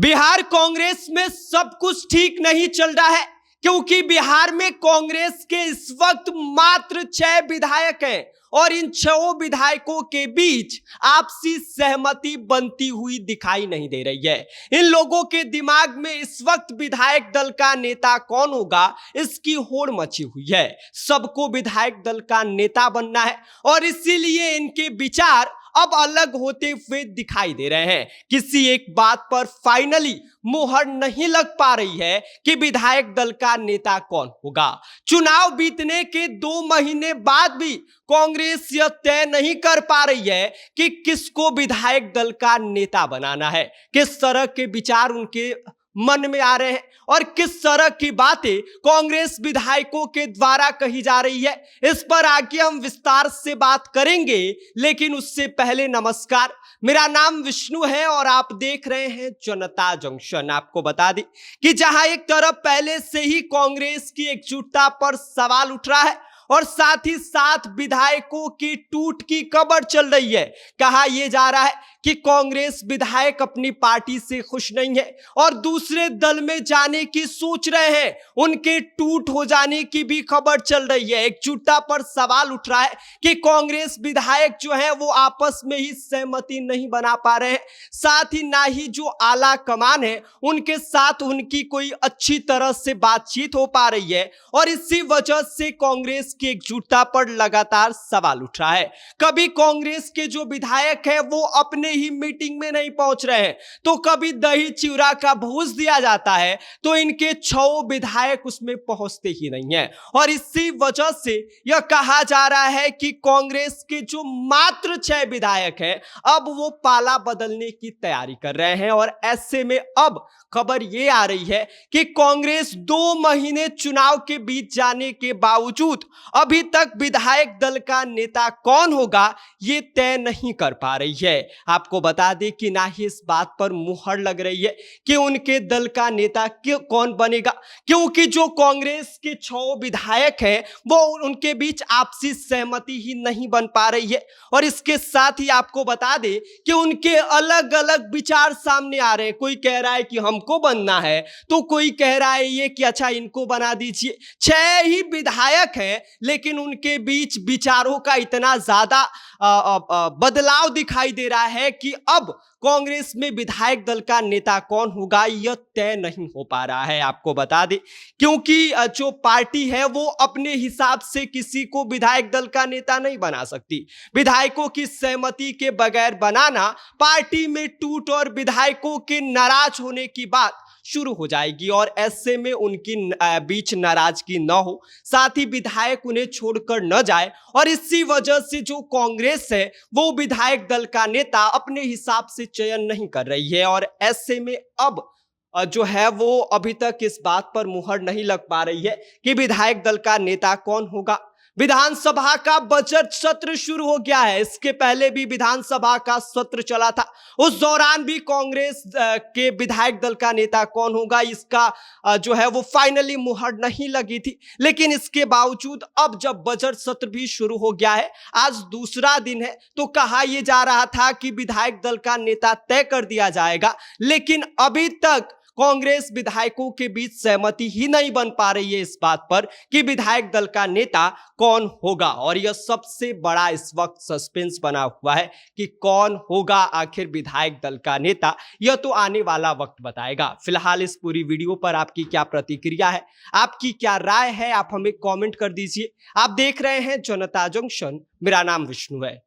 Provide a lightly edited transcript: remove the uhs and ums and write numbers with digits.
बिहार कांग्रेस में सब कुछ ठीक नहीं चल रहा है, क्योंकि बिहार में कांग्रेस के इस वक्त मात्र 6 विधायक हैं और इन 6 विधायकों के बीच आपसी सहमति बनती हुई दिखाई नहीं दे रही है। इन लोगों के दिमाग में इस वक्त विधायक दल का नेता कौन होगा, इसकी होड़ मची हुई है। सबको विधायक दल का नेता बनना है और इसीलिए इनके विचार अब अलग होते हुए दिखाई दे रहे हैं। किसी एक बात पर फाइनली मुहर नहीं लग पा रही है कि विधायक दल का नेता कौन होगा। चुनाव बीतने के 2 महीने बाद भी कांग्रेस यह तय नहीं कर पा रही है कि किसको विधायक दल का नेता बनाना है, किस तरह के विचार उनके मन में आ रहे हैं और किस तरह की बातें कांग्रेस विधायकों के द्वारा कही जा रही है। इस पर आगे हम विस्तार से बात करेंगे, लेकिन उससे पहले नमस्कार, मेरा नाम विष्णु है और आप देख रहे हैं जनता जंक्शन। आपको बता दें कि जहां एक तरफ पहले से ही कांग्रेस की एकजुटता पर सवाल उठ रहा है और साथ ही साथ विधायकों की टूट की खबर चल रही है। कहा यह जा रहा है कि कांग्रेस विधायक अपनी पार्टी से खुश नहीं है और दूसरे दल में जाने की सोच रहे हैं। उनके टूट हो जाने की भी खबर चल रही है। एकजुटता पर सवाल उठ रहा है कि कांग्रेस विधायक जो है वो आपस में ही सहमति नहीं बना पा रहे हैं, साथ ही ना ही जो आला कमान है उनके साथ उनकी कोई अच्छी तरह से बातचीत हो पा रही है और इसी वजह से कांग्रेस की एकजुटता पर लगातार सवाल उठ रहा है। कभी कांग्रेस के जो विधायक हैं वो अपने ही मीटिंग में नहीं पहुंच रहे हैं, तो कभी दही चिवड़ा का भूस दिया जाता है तो इनके 6 विधायक उसमें पहुंचते ही नहीं है। और इसी वजह से यह कहा जा रहा है कि कांग्रेस के जो मात्र 6 विधायक हैं अब वो पाला बदलने की तैयारी कर रहे हैं। और ऐसे में अब खबर ये आ रही है कि कांग्रेस 2 महीने चुनाव के बीत जाने के बावजूद अभी तक विधायक दल का नेता कौन होगा ये तय नहीं कर पा रही है। आपको बता दें कि ना ही इस बात पर मुहर लग रही है कि उनके दल का नेता कौन बनेगा, क्योंकि जो कांग्रेस के 6 विधायक हैं वो उनके बीच आपसी सहमति ही नहीं बन पा रही है। और इसके साथ ही आपको बता दें कि उनके अलग अलग विचार सामने आ रहे हैं। कोई कह रहा है कि हमको बनना है, तो कोई कह रहा है ये कि अच्छा इनको बना दीजिए। 6 ही विधायक हैं, लेकिन उनके बीच विचारों का इतना ज्यादा बदलाव दिखाई दे रहा है कि अब कांग्रेस में विधायक दल का नेता कौन होगा यह तय नहीं हो पा रहा है। आपको बता दें क्योंकि जो पार्टी है वो अपने हिसाब से किसी को विधायक दल का नेता नहीं बना सकती। विधायकों की सहमति के बगैर बनाना पार्टी में टूट और विधायकों के नाराज होने की बात शुरू हो जाएगी और ऐसे में उनकी बीच नाराजगी न हो, साथ ही विधायक उन्हें छोड़कर न जाए। और इसी वजह से जो कांग्रेस है वो विधायक दल का नेता अपने हिसाब से चयन नहीं कर रही है। और ऐसे में अब जो है वो अभी तक इस बात पर मुहर नहीं लग पा रही है कि विधायक दल का नेता कौन होगा। विधानसभा का बजट सत्र शुरू हो गया है। इसके पहले भी विधानसभा का सत्र चला था, उस दौरान भी कांग्रेस के विधायक दल का नेता कौन होगा इसका जो है वो फाइनली मुहर नहीं लगी थी। लेकिन इसके बावजूद अब जब बजट सत्र भी शुरू हो गया है, आज दूसरा दिन है, तो कहा यह जा रहा था कि विधायक दल का नेता तय कर दिया जाएगा, लेकिन अभी तक कांग्रेस विधायकों के बीच सहमति ही नहीं बन पा रही है इस बात पर कि विधायक दल का नेता कौन होगा। और यह सबसे बड़ा इस वक्त सस्पेंस बना हुआ है कि कौन होगा आखिर विधायक दल का नेता, यह तो आने वाला वक्त बताएगा। फिलहाल इस पूरी वीडियो पर आपकी क्या प्रतिक्रिया है, आपकी क्या राय है, आप हमें कमेंट कर दीजिए। आप देख रहे हैं जनता जंक्शन, मेरा नाम विष्णु है।